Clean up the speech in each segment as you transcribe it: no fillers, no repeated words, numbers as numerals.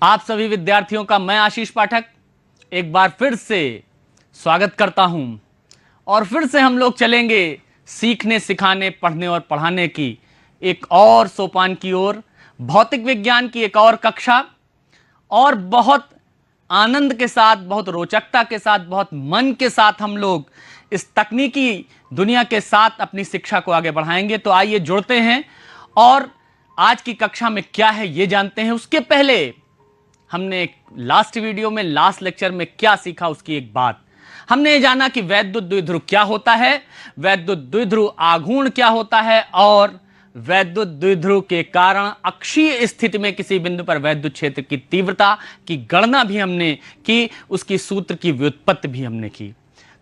आप सभी विद्यार्थियों का मैं आशीष पाठक एक बार फिर से स्वागत करता हूं और फिर से हम लोग चलेंगे सीखने सिखाने पढ़ने और पढ़ाने की एक और सोपान की ओर। भौतिक विज्ञान की एक और कक्षा और बहुत आनंद के साथ, बहुत रोचकता के साथ, बहुत मन के साथ हम लोग इस तकनीकी दुनिया के साथ अपनी शिक्षा को आगे बढ़ाएंगे। तो आइए जुड़ते हैं और आज की कक्षा में क्या है ये जानते हैं। उसके पहले हमने लास्ट वीडियो में, लास्ट लेक्चर में क्या सीखा उसकी एक बात हमने ये जाना कि वैद्युत द्विध्रुव क्या होता है, वैद्युत द्विध्रुव आघूर्ण क्या होता है और वैद्युत द्विध्रुव के कारण अक्षीय स्थिति में किसी बिंदु पर वैद्युत क्षेत्र की तीव्रता की गणना भी हमने की, उसकी सूत्र की व्युत्पत्ति भी हमने की।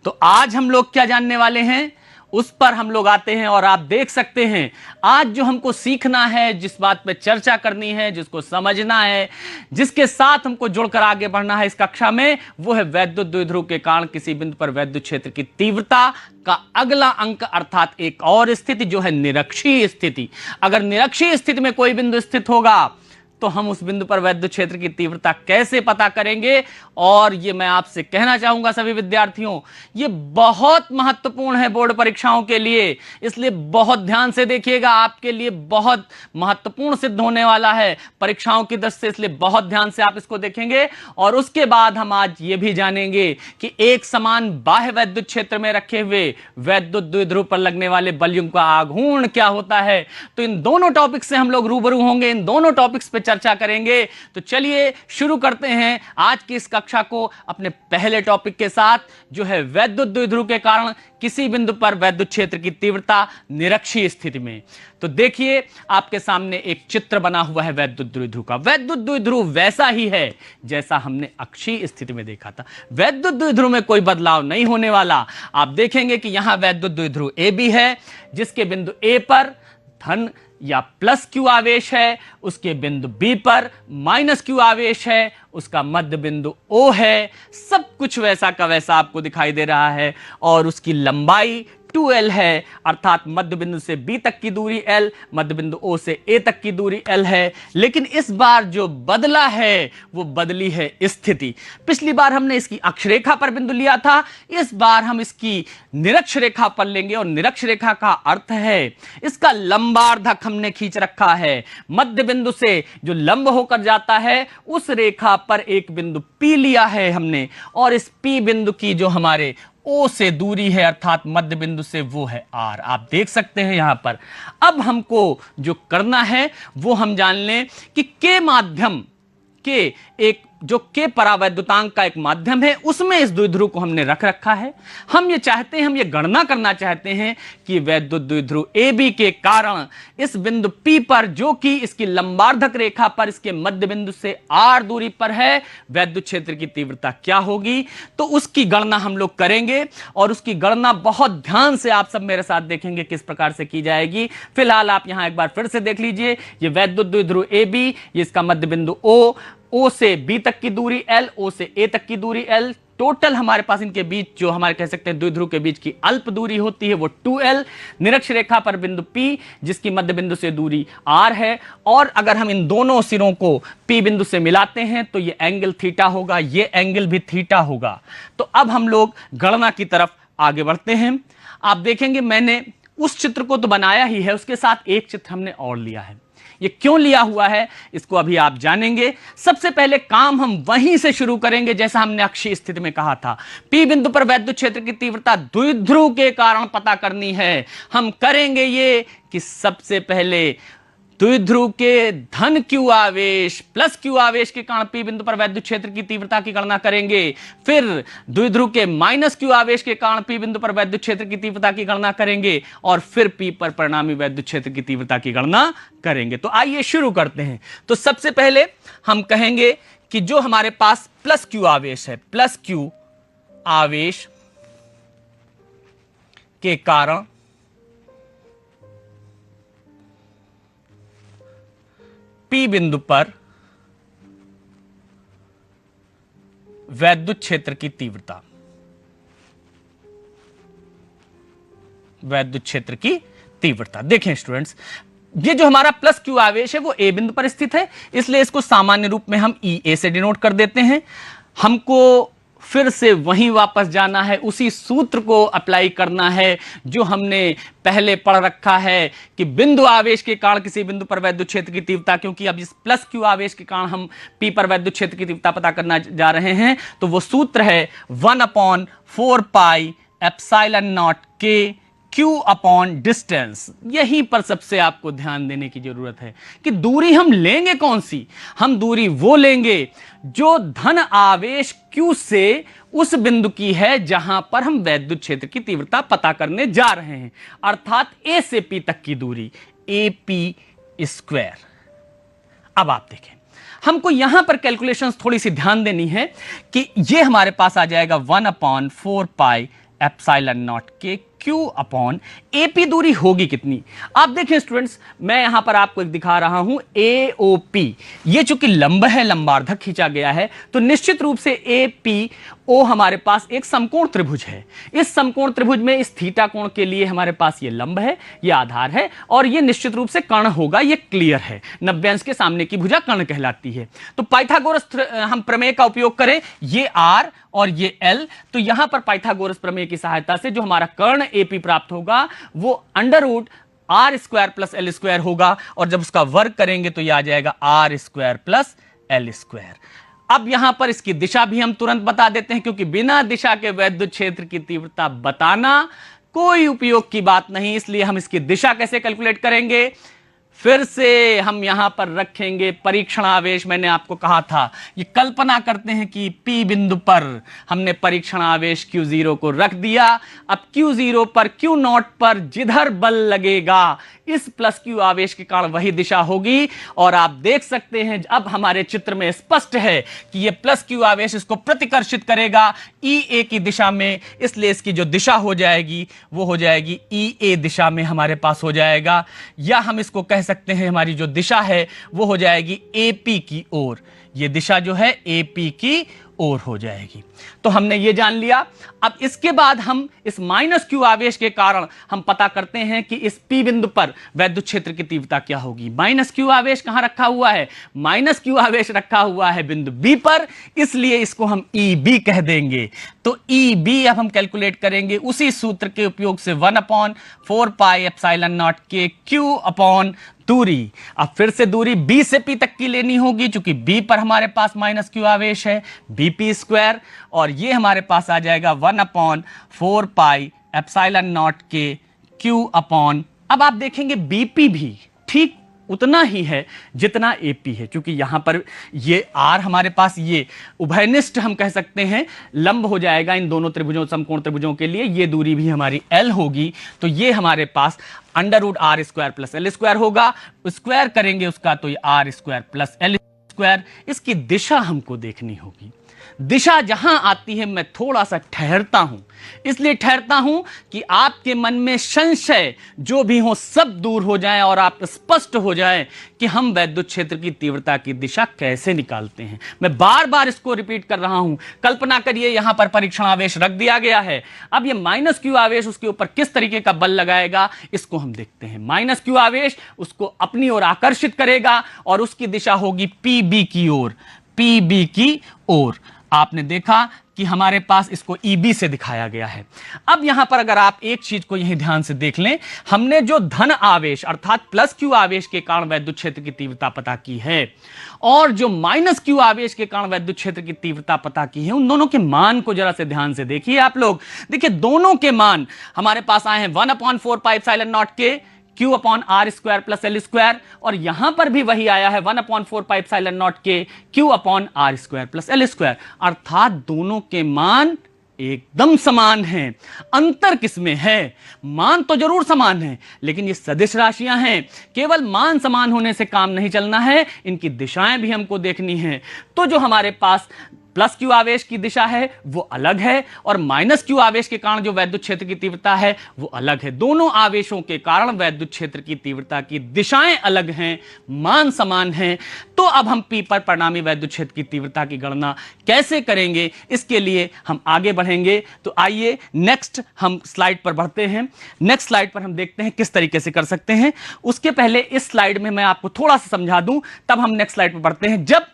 तो आज हम लोग क्या जानने वाले हैं उस पर हम लोग आते हैं और आप देख सकते हैं आज जो हमको सीखना है, जिस बात पे चर्चा करनी है, जिसको समझना है, जिसके साथ हमको जुड़कर आगे बढ़ना है इस कक्षा में, वो है वैद्युत द्विध्रुव के कारण किसी बिंदु पर वैद्युत क्षेत्र की तीव्रता का अगला अंक, अर्थात एक और स्थिति जो है निरक्षीय स्थिति। अगर निरक्षीय स्थिति में कोई बिंदु स्थित होगा तो हम उस बिंदु पर वैद्युत क्षेत्र की तीव्रता कैसे पता करेंगे। और ये मैं आपसे कहना चाहूंगा सभी विद्यार्थियों, ये बहुत महत्वपूर्ण है बोर्ड परीक्षाओं के लिए, इसलिए बहुत ध्यान से देखिएगा। आपके लिए बहुत महत्वपूर्ण सिद्ध होने वाला है परीक्षाओं की दृष्टि से, इसलिए बहुत ध्यान से आप इसको देखेंगे। और उसके बाद हम आज ये भी जानेंगे कि एक समान बाह्य वैद्युत क्षेत्र में रखे हुए वैद्युत द्विध्रुव पर लगने वाले बलयुग्म का आघूर्ण क्या होता है। तो इन दोनों टॉपिक से हम लोग रूबरू होंगे, इन दोनों टॉपिक्स पे चर्चा करेंगे। तो चलिए शुरू करते हैं आज की इस कक्षा को अपने पहले टॉपिक के साथ, जो है वैद्युत द्विध्रुव के कारण किसी बिंदु पर वैद्युत क्षेत्र की तीव्रता निरक्षीय स्थिति में। तो देखिए आपके सामने एक चित्र बना हुआ है वैद्युत द्विध्रुव का। वैद्युत द्विध्रुव वैसा ही है जैसा हमने अक्षीय स्थिति में देखा था। वैद्युत द्विध्रुव में कोई बदलाव नहीं होने वाला। आप देखेंगे कि यहां वैद्युत द्विध्रुव ए बी है, जिसके बिंदु ए पर धन या प्लस क्यू आवेश है, उसके बिंदु बी पर माइनस क्यू आवेश है, उसका मध्य बिंदु ओ है। सब कुछ वैसा का वैसा आपको दिखाई दे रहा है और उसकी लंबाई 2l है, अर्थात मध्य बिंदु से b तक की दूरी l, मध्य बिंदु o से a तक की दूरी l है। लेकिन इस बार जो बदला है वो बदली है स्थिति। पिछली बार हमने इसकी अक्षरेखा पर बिंदु लिया था, इस बार हम इसकी निरक्ष रेखा पर लेंगे। और निरक्ष रेखा का अर्थ है इसका लंबार्धक हमने खींच रखा है। मध्य बिंदु से जो लंब होकर जाता है उस रेखा पर एक बिंदु p लिया है हमने, और इस p बिंदु की जो हमारे O से दूरी है, अर्थात मध्य बिंदु से, वो है R। आप देख सकते हैं यहां पर। अब हमको जो करना है वो हम जान लें कि के माध्यम के एक जो के परावैद्युतांक का एक माध्यम है, उसमें इस द्विध्रुव को हमने रख रखा है। हम ये चाहते हैं, हम ये गणना करना चाहते हैं कि वैद्युत द्विध्रुव ए बी के कारण इस बिंदु P पर, जो कि इसकी लंबार्धक रेखा पर इसके मध्य बिंदु से R दूरी पर है, वैद्युत क्षेत्र की तीव्रता क्या होगी। तो उसकी गणना हम लोग करेंगे और उसकी गणना बहुत ध्यान से आप सब मेरे साथ देखेंगे किस प्रकार से की जाएगी। फिलहाल आप यहां एक बार फिर से देख लीजिए, ये वैद्युत द्विध्रुव ए बी, ये इसका मध्य बिंदु O से B तक की दूरी L, O से A तक की दूरी L। टोटल हमारे पास इनके बीच जो हमारे कह सकते हैं द्विध्रुव के बीच की अल्प दूरी होती है वो 2L। निरक्ष रेखा पर बिंदु P, जिसकी मध्य बिंदु से दूरी R है। और अगर हम इन दोनों सिरों को P बिंदु से मिलाते हैं तो ये एंगल थीटा होगा, ये एंगल भी थीटा होगा। तो अब हम लोग गणना की तरफ आगे बढ़ते हैं। आप देखेंगे मैंने उस चित्र को तो बनाया ही है, उसके साथ एक चित्र हमने और लिया है। ये क्यों लिया हुआ है इसको अभी आप जानेंगे। सबसे पहले काम हम वहीं से शुरू करेंगे जैसा हमने अक्षीय स्थिति में कहा था। P बिंदु पर वैद्युत क्षेत्र की तीव्रता द्विध्रुव के कारण पता करनी है। हम करेंगे ये कि सबसे पहले द्विध्रुव के धन क्यू आवेश प्लस क्यू आवेश के कारण P बिंदु पर वैद्युत क्षेत्र की तीव्रता की गणना करेंगे। फिर द्विध्रुव के माइनस क्यू आवेश के कारण P बिंदु पर वैद्युत क्षेत्र की तीव्रता की गणना करेंगे और फिर P पर परिणामी वैद्युत क्षेत्र की तीव्रता की गणना करेंगे। तो आइए शुरू करते हैं। तो सबसे पहले हम कहेंगे कि जो हमारे पास प्लस क्यू आवेश है, प्लस क्यू आवेश के कारण P बिंदु पर वैद्युत क्षेत्र की तीव्रता, वैद्युत क्षेत्र की तीव्रता। देखें स्टूडेंट्स, ये जो हमारा प्लस क्यू आवेश है वो ए बिंदु पर स्थित है, इसलिए इसको सामान्य रूप में हम ई ए से डिनोट कर देते हैं। हमको फिर से वहीं वापस जाना है, उसी सूत्र को अप्लाई करना है जो हमने पहले पढ़ रखा है कि बिंदु आवेश के कारण किसी बिंदु पर वैद्युत क्षेत्र की तीव्रता, क्योंकि अब इस प्लस क्यू आवेश के कारण हम पी पर वैद्युत क्षेत्र की तीव्रता पता करना जा रहे हैं, तो वो सूत्र है 1/4 पाई एप्सिलॉन नॉट के Q अपॉन डिस्टेंस। यहीं पर सबसे आपको ध्यान देने की जरूरत है कि दूरी हम लेंगे कौन सी। हम दूरी वो लेंगे जो धन आवेश Q से उस बिंदु की है जहां पर हम वैद्युत क्षेत्र की तीव्रता पता करने जा रहे हैं, अर्थात A से P तक की दूरी AP²। अब आप देखें, हमको यहां पर कैलकुलेशंस थोड़ी सी ध्यान देनी है कि ये हमारे पास आ जाएगा 1/4 पाई एप्सिलॉन नॉट के Q अपॉन AP दूरी होगी कितनी। आप देखें स्टूडेंट्स, मैं यहां पर आपको एक दिखा रहा हूं AOP, ये चूंकि लंब है, लंबार्धक खींचा गया है, तो निश्चित रूप से APO हमारे पास एक समकोण त्रिभुज है। इस समकोण त्रिभुज में इस थीटा कोण के लिए हमारे पास ये लंब है, ये आधार है, और ये निश्चित रूप से कर्ण होगा, ये क्लियर है। 90 अंश के सामने की भुजा कर्ण कहलाती है। तो पाइथागोरस हम प्रमेय का उपयोग करें, ये R और ये L, तो यहां पर पाइथागोरस प्रमेय की सहायता से जो हमारा कर्ण AP प्राप्त होगा वो √R² प्लस L² होगा, और जब उसका वर्ग करेंगे तो यह आ जाएगा R² प्लस L²। अब यहां पर इसकी दिशा भी हम तुरंत बता देते हैं, क्योंकि बिना दिशा के वैद्युत क्षेत्र की तीव्रता बताना कोई उपयोग की बात नहीं, इसलिए हम इसकी दिशा कैसे कैलकुलेट करेंगे। फिर से हम यहां पर रखेंगे परीक्षण आवेश। मैंने आपको कहा था, ये कल्पना करते हैं कि P बिंदु पर हमने परीक्षण आवेश Q0 को रख दिया। अब Q0 पर Q0 पर जिधर बल लगेगा इस प्लस Q आवेश के कारण वही दिशा होगी, और आप देख सकते हैं अब हमारे चित्र में स्पष्ट है कि ये प्लस Q आवेश इसको प्रतिकर्षित करेगा EA की दिशा में, इसलिए इसकी जो दिशा हो जाएगी वो हो जाएगी EA दिशा में हमारे पास हो जाएगा, या हम इसको कह सकते हैं हमारी जो दिशा है वो हो जाएगी AP की ओर। ये दिशा जो है AP की ओर हो जाएगी। तो हमने ये जान लिया। अब इसके बाद हम इस माइनस Q आवेश के कारण हम पता करते हैं कि इस P बिंदु पर वैद्युत क्षेत्र की तीव्रता क्या होगी। माइनस Q आवेश कहां रखा हुआ है? माइनस Q आवेश रखा हुआ है बिंदु B पर, इसलिए इसको हम EB कह देंगे। तो EB अब हम कैलकुलेट करेंगे उसी सूत्र के उपयोग से 1/4 पाई एप्सिलॉन नॉट के Q अपॉन दूरी। अब फिर से दूरी B से P तक की लेनी होगी, क्योंकि B पर हमारे पास माइनस Q आवेश है, BP², और ये हमारे पास आ जाएगा 1/4 पाई एप्सिलॉन नॉट के Q अपॉन, अब आप देखेंगे BP भी ठीक उतना ही है जितना AP है, क्योंकि यहां पर ये R हमारे पास ये उभयनिष्ठ हम कह सकते हैं लंब हो जाएगा इन दोनों त्रिभुजों, समकोण त्रिभुजों के लिए। ये दूरी भी हमारी L होगी, तो ये हमारे पास √R² प्लस L² होगा। स्क्वायर करेंगे उसका तो ये R² प्लस L²। इसकी दिशा हमको देखनी होगी। दिशा जहां आती है मैं थोड़ा सा ठहरता हूं, इसलिए ठहरता हूं कि आपके मन में संशय जो भी हो सब दूर हो जाए और आप स्पष्ट हो जाए कि हम वैद्युत क्षेत्र की तीव्रता की दिशा कैसे निकालते हैं। मैं बार बार इसको रिपीट कर रहा हूं। कल्पना करिए यहां पर परीक्षण आवेश रख दिया गया है। अब ये माइनस Q आवेश उसके ऊपर किस तरीके का बल लगाएगा इसको हम देखते हैं। माइनस Q आवेश उसको अपनी ओर आकर्षित करेगा और उसकी दिशा होगी PB की ओर, PB की ओर। आपने देखा कि हमारे पास इसको EB से दिखाया गया है। अब यहां पर अगर आप एक चीज को यहीं ध्यान से देख लें, हमने जो धन आवेश अर्थात प्लस Q आवेश के कारण वैद्युत क्षेत्र की तीव्रता पता की है और जो माइनस Q आवेश के कारण वैद्युत क्षेत्र की तीव्रता पता की है, उन दोनों के मान को जरा से ध्यान से देखिए आप लोग। देखिए दोनों के मान हमारे पास आए हैं 1/4 पाई एप्सिलॉन नॉट के Q upon R² plus L², और यहां पर भी वही आया है 1/4 पाई एप्सिलॉन नॉट के Q upon R² plus L², अर्थात दोनों के मान एकदम समान हैं। अंतर किसमें है? मान तो जरूर समान है, लेकिन ये सदिश राशियां हैं। केवल मान समान होने से काम नहीं चलना है, इनकी दिशाएं भी हमको देखनी है। तो जो हमारे पास प्लस क्यू आवेश की दिशा है वो अलग है, और माइनस क्यू आवेश के कारण जो वैद्युत क्षेत्र की तीव्रता है वो अलग है। दोनों आवेशों के कारण वैद्युत क्षेत्र की तीव्रता की दिशाएं अलग हैं, मान समान हैं। तो अब हम P पर परिणामी वैद्युत क्षेत्र की तीव्रता की गणना कैसे करेंगे, इसके लिए हम आगे बढ़ेंगे। तो आइए नेक्स्ट हम स्लाइड पर बढ़ते हैं। नेक्स्ट स्लाइड पर हम देखते हैं किस तरीके से कर सकते हैं। उसके पहले इस स्लाइड में मैं आपको थोड़ा सा समझा दूं, तब हम नेक्स्ट स्लाइड पर बढ़ते हैं। जब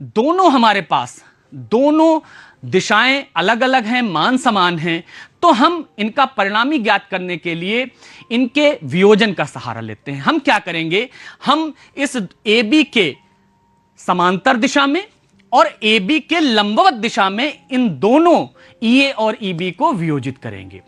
दोनों हमारे पास दोनों दिशाएं अलग अलग हैं, मान समान हैं, तो हम इनका परिणामी ज्ञात करने के लिए इनके वियोजन का सहारा लेते हैं। हम क्या करेंगे, हम इस AB के समांतर दिशा में और AB के लंबवत दिशा में इन दोनों EA और EB को वियोजित करेंगे।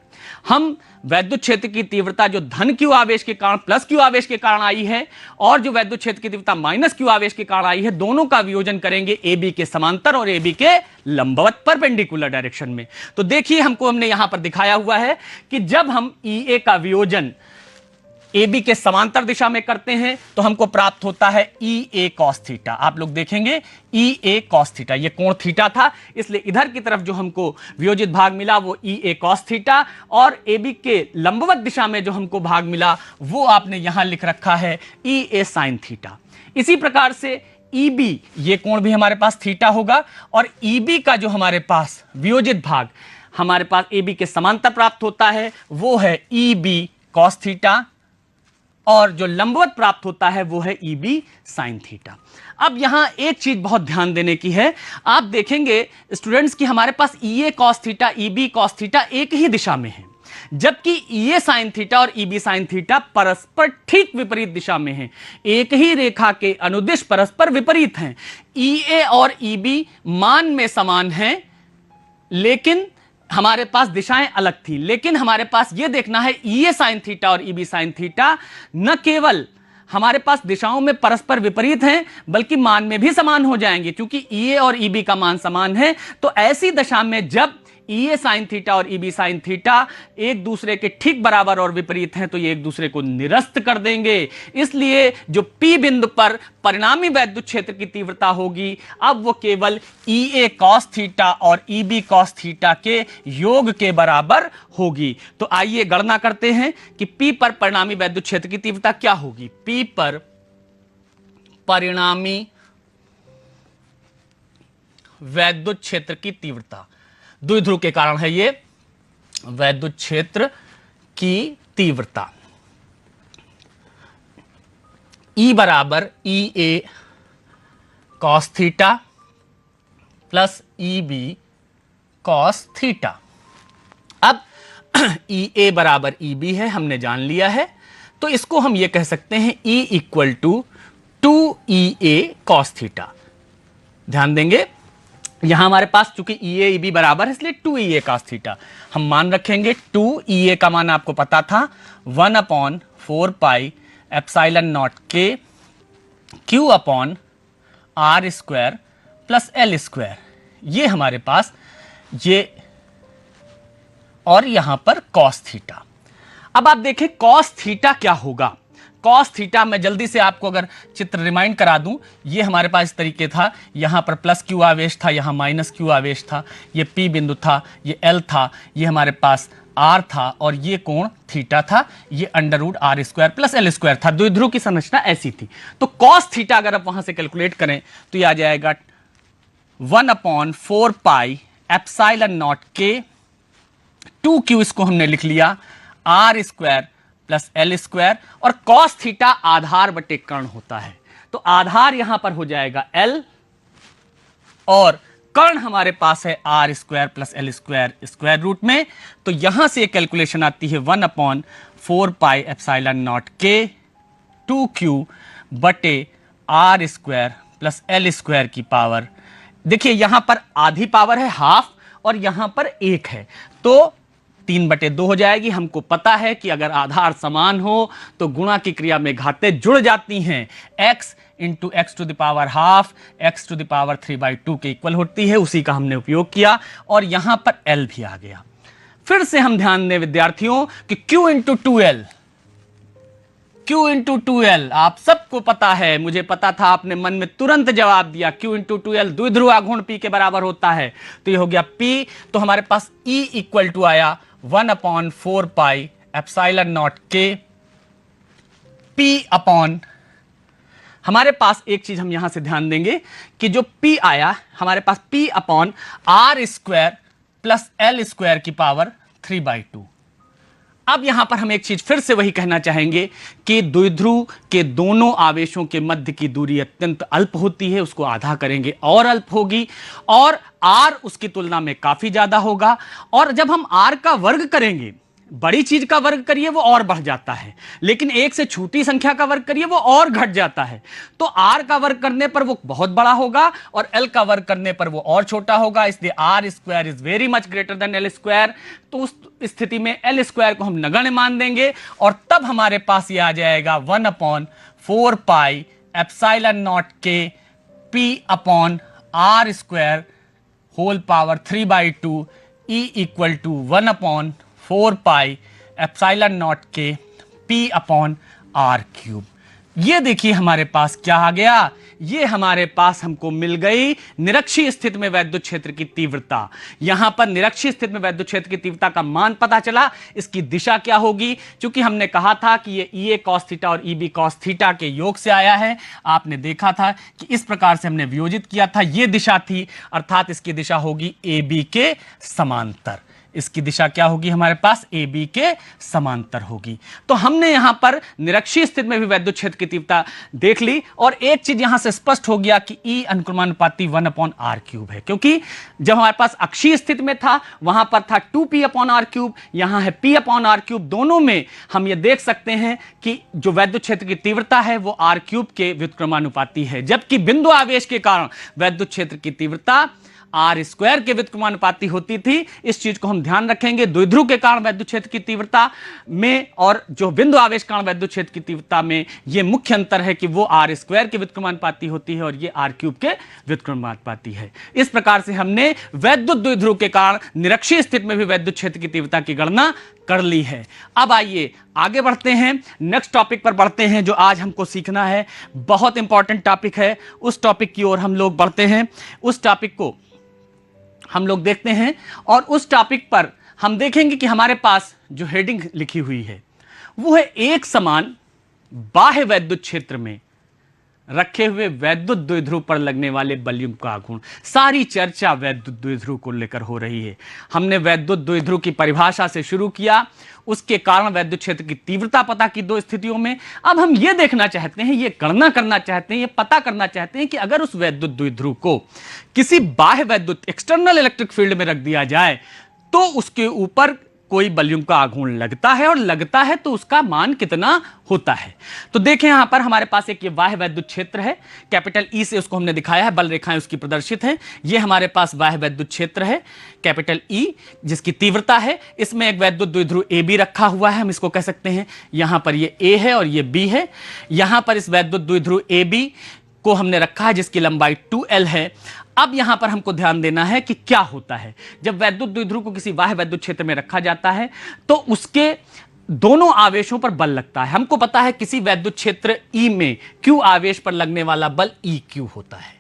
हम वैद्युत क्षेत्र की तीव्रता जो धन क्यू आवेश के कारण प्लस क्यू आवेश के कारण आई है, और जो वैद्युत क्षेत्र की तीव्रता माइनस क्यू आवेश के कारण आई है, दोनों का वियोजन करेंगे AB के समांतर और AB के लंबवत परपेंडिकुलर डायरेक्शन में। तो देखिए, हमने यहां पर दिखाया हुआ है कि जब हम EA का वियोजन AB के समांतर दिशा में करते हैं तो हमको प्राप्त होता है EA cos थीटा। आप लोग देखेंगे EA cos थीटा, ये कोण थीटा था, इसलिए इधर की तरफ जो हमको वियोजित भाग मिला वो EA cos थीटा, और AB के लंबवत दिशा में जो हमको भाग मिला वो आपने यहां लिख रखा है EA sin थीटा। इसी प्रकार से EB, ये कोण भी हमारे पास थीटा होगा, और EB का जो हमारे पास वियोजित भाग हमारे पास AB के समांतर प्राप्त होता है वो है EB cos थीटा, और जो लंबवत प्राप्त होता है वो है EB sin थीटा। अब यहां एक चीज बहुत ध्यान देने की है, आप देखेंगे स्टूडेंट्स कि हमारे पास EA cos theta, EB cos theta एक ही दिशा में है, जबकि EA sin थीटा और EB sin थीटा परस्पर ठीक विपरीत दिशा में हैं। एक ही रेखा के अनुदिश परस्पर विपरीत हैं। EA और EB मान में समान हैं, लेकिन हमारे पास दिशाएं अलग थी। लेकिन हमारे पास यह देखना है EA sin थीटा और EB sin थीटा न केवल हमारे पास दिशाओं में परस्पर विपरीत हैं, बल्कि मान में भी समान हो जाएंगे, क्योंकि EA और EB का मान समान है। तो ऐसी दशा में जब EA sin थीटा और EB sin थीटा एक दूसरे के ठीक बराबर और विपरीत हैं, तो ये एक दूसरे को निरस्त कर देंगे। इसलिए जो P बिंदु पर परिणामी वैद्युत क्षेत्र की तीव्रता होगी, अब वो केवल EA cos थीटा और EB cos थीटा के योग के बराबर होगी। तो आइए गणना करते हैं कि P पर परिणामी वैद्युत क्षेत्र की तीव्रता क्या होगी। P पर परिणामी वैद्युत क्षेत्र की तीव्रता, द्विध्रुव के कारण है ये, वैद्युत क्षेत्र की तीव्रता E बराबर EA cos theta plus EB cos theta. अब EA बराबर EB है, हमने जान लिया है, तो इसको हम ये कह सकते हैं E equal to 2EA cos theta. ध्यान देंगे, यहां हमारे पास चूंकि EA EB बराबर है, इसलिए 2EA cos थीटा हम मान रखेंगे। 2EA का मान आपको पता था 1/4 pi epsilon naught K Q upon R square plus L square, ये हमारे पास ये, और यहां पर cos थीटा। अब आप देखें cos थीटा क्या होगा। cos थीटा मैं जल्दी से आपको अगर चित्र रिमाइंड करा दूं, ये हमारे पास इस तरीके था, यहां पर प्लस क्यू आवेश था, यहां माइनस क्यू आवेश था, ये P बिंदु था, ये L था, ये हमारे पास R था, और ये कोण थीटा था, ये under root R square plus L square था। द्विध्रुव की संरचना ऐसी थी। तो cos थीटा अगर आप वहां से कैलकुलेट करें तो ये आ जाएगा 1/4 pi epsilon naught K 2Q, इसको हमने लिख लिया R square plus L square, और cos थीटा आधार बटे कर्ण होता है, तो आधार यहां पर हो जाएगा L, और कर्ण हमारे पास है R square plus L square square root में। तो यहां से कैलकुलेशन आती है 1/4 pi epsilon naught K 2Q बटे R square plus L square की पावर। देखिए यहां पर आधी पावर है हाफ, और यहां पर 1 है, तो 3/2 हो जाएगी। हमको पता है कि अगर आधार समान हो तो गुणा की क्रिया में घातें जुड़ जाती हैं। x into x to the power half x to the power 3/2 के इक्वल होती है, उसी का हमने उपयोग किया, और यहां पर L भी आ गया। फिर से हम ध्यान दें विद्यार्थियों कि Q into 2L, Q into 2L, आप सबको पता है, मुझे पता था, आपने मन में तुरंत जवाब दिया। Q इंटू 2L द्विध्रुव आघूर्ण P के बराबर होता है, तो ये हो गया P। तो हमारे पास E इक्वल टू आया 1/4 pi epsilon naught K P upon, हमारे पास एक चीज हम यहां से ध्यान देंगे कि जो P आया हमारे पास P upon R square plus L square की पावर 3/2। अब यहां पर हम एक चीज फिर से वही कहना चाहेंगे कि द्विध्रुव के दोनों आवेशों के मध्य की दूरी अत्यंत अल्प होती है, उसको आधा करेंगे और अल्प होगी, और r उसकी तुलना में काफी ज्यादा होगा। और जब हम r का वर्ग करेंगे, बड़ी चीज का वर्ग करिए वो और बढ़ जाता है, लेकिन एक से छोटी संख्या का वर्ग करिए वो और घट जाता है। तो r का वर्ग करने पर वो बहुत बड़ा होगा और l का वर्ग करने पर वो और छोटा होगा, इसलिए r square is very much greater than l square. तो उस स्थिति में l स्क्वायर को हम नगण्य मान देंगे और तब हमारे पास ये आ जाएगा 1/4 pi epsilon naught K P upon R square whole power 3/2 E equal to 1/4 pi epsilon naught K P upon R cube. ये देखिए हमारे पास क्या आ गया, ये हमारे पास हमको मिल गई निरक्षीय स्थिति में वैद्युत क्षेत्र की तीव्रता। यहां पर निरक्षीय स्थिति में वैद्युत क्षेत्र की तीव्रता का मान पता चला, इसकी दिशा क्या होगी, क्योंकि हमने कहा था कि ये EA cos थीटा और EB cos थीटा के योग से आया है। आपने देखा था कि इस प्रकार से हमने वियोजित किया था, ये दिशा थी, अर्थात इसकी दिशा होगी AB के समांतर। इसकी दिशा क्या होगी, हमारे पास AB के समांतर होगी। तो हमने यहां पर निरक्षीय स्थिति में भी वैद्युत क्षेत्र की तीव्रता देख ली, और एक चीज यहां से स्पष्ट हो गया कि E अनुक्रमानुपाती 1/r क्यूब है, क्योंकि जब हमारे पास अक्षीय स्थिति में था वहां पर था 2p/r क्यूब, यहां है p/r क्यूब। दोनों में हम ये देख सकते हैं कि जो वैद्युत क्षेत्र की तीव्रता है वो r क्यूब के व्युत्क्रमानुपाती है, जबकि बिंदु आवेश के कारण वैद्युत क्षेत्र की तीव्रता आर स्क्वायर के व्युत्क्रमानुपाती होती थी। इस चीज को हम ध्यान रखेंगे, द्विध्रुव के कारण वैद्युत क्षेत्र की तीव्रता में और जो बिंदु आवेश कारण वैद्युत क्षेत्र की तीव्रता में ये मुख्य अंतर है कि वो आर स्क्वायर के व्युत्क्रमानुपाती होती है और ये आर क्यूब के व्युत्क्रमानुपाती है। इस प्रकार से हमने वैद्युत द्विध्रुव के कारण निरक्षीय स्थिति में भी वैद्युत क्षेत्र की तीव्रता की गणना कर ली है। अब आइए आगे बढ़ते हैं, नेक्स्ट टॉपिक पर बढ़ते हैं जो आज हमको सीखना है। बहुत इंपॉर्टेंट टॉपिक है, उस टॉपिक की ओर हम लोग बढ़ते हैं। उस टॉपिक को हम लोग देखते हैं और उस टॉपिक पर हम देखेंगे कि हमारे पास जो हेडिंग लिखी हुई है वो है एक समान बाह्य वैद्युत क्षेत्र में रखे हुए वैद्युत द्विध्रुव पर लगने वाले बलयुग्म का आघूर्ण। सारी चर्चा वैद्युत द्विध्रुव को लेकर हो रही है। हमने वैद्युत द्विध्रुव की परिभाषा से शुरू किया, उसके कारण वैद्युत क्षेत्र की तीव्रता पता की दो स्थितियों में। अब हम ये देखना चाहते हैं, ये गणना करना चाहते हैं, ये पता करना चाहते हैं कि अगर उस वैद्युत द्विध्रुव को किसी बाह्य वैद्युत एक्सटर्नल इलेक्ट्रिक फील्ड में रख दिया जाए तो उसके ऊपर कोई बलयुग्म का आघूर्ण लगता है, और लगता है तो उसका मान कितना होता है। तो देखें यहां पर हमारे पास एक ये बाह्य वैद्युत क्षेत्र है, कैपिटल ई से उसको हमने दिखाया है, बल रेखाएं उसकी प्रदर्शित हैं। ये हमारे पास बाह्य वैद्युत क्षेत्र है कैपिटल ई, जिसकी तीव्रता है। इसमें एक वैद्युत द्विध्रुव ए बी रखा हुआ है, हम इसको कह सकते हैं यहां पर ये ए है और ये बी है। यहां पर इस वैद्युत द्विध्रुव ए बी को हमने रखा है जिसकी लंबाई 2L है। अब यहां पर हमको ध्यान देना है कि क्या होता है जब वैद्युत द्विध्रुव को किसी बाह्य वैद्युत क्षेत्र में रखा जाता है तो उसके दोनों आवेशों पर बल लगता है। हमको पता है किसी वैद्युत क्षेत्र E में Q आवेश पर लगने वाला बल EQ होता है,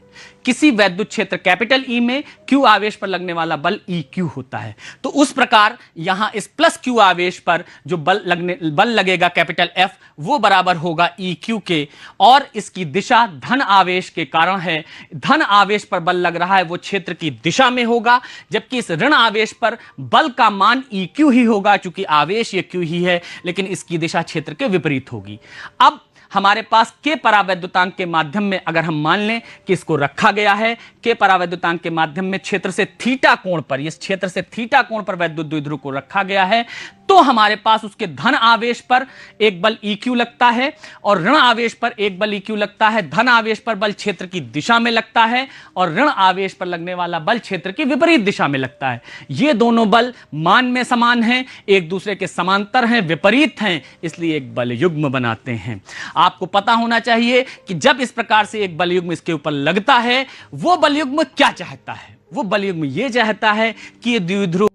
किसी वैद्युत क्षेत्र कैपिटल E में Q आवेश पर लगने वाला बल EQ होता है। तो उस प्रकार यहां इस प्लस Q आवेश पर जो बल लगेगा कैपिटल F, वो बराबर होगा EQ के, और इसकी दिशा धन आवेश के कारण है। धन आवेश पर बल लग रहा है वो क्षेत्र की दिशा में होगा, जबकि इस ऋण आवेश पर बल का मान EQ ही होगा, चूंकि आवेश ये Q ही है, लेकिन इसकी दिशा क्षेत्र के विपरीत होगी। अब हमारे पास के परावैद्युतांक के माध्यम में अगर हम मान लें कि इसको रखा गया है, के परावैद्युतांक के माध्यम में क्षेत्र से थीटा कोण पर, इस क्षेत्र से थीटा कोण पर वैद्युत द्विध्रुव को रखा गया है, तो हमारे पास उसके धन आवेश पर एक बल EQ लगता है और ऋण आवेश पर एक बल EQ लगता है। धन आवेश पर बल क्षेत्र की दिशा में लगता है और ऋण आवेश पर लगने वाला बल क्षेत्र की विपरीत दिशा में लगता है। ये दोनों बल मान में समान हैं, एक दूसरे के समांतर हैं, विपरीत हैं, इसलिए एक बल युग्म बनाते हैं। आपको पता होना चाहिए कि जब इस प्रकार से एक बल युग्म इसके ऊपर लगता है, वो बल युग्म क्या चाहता है? वो बल युग्म ये चाहता है कि ये द्विध्रुव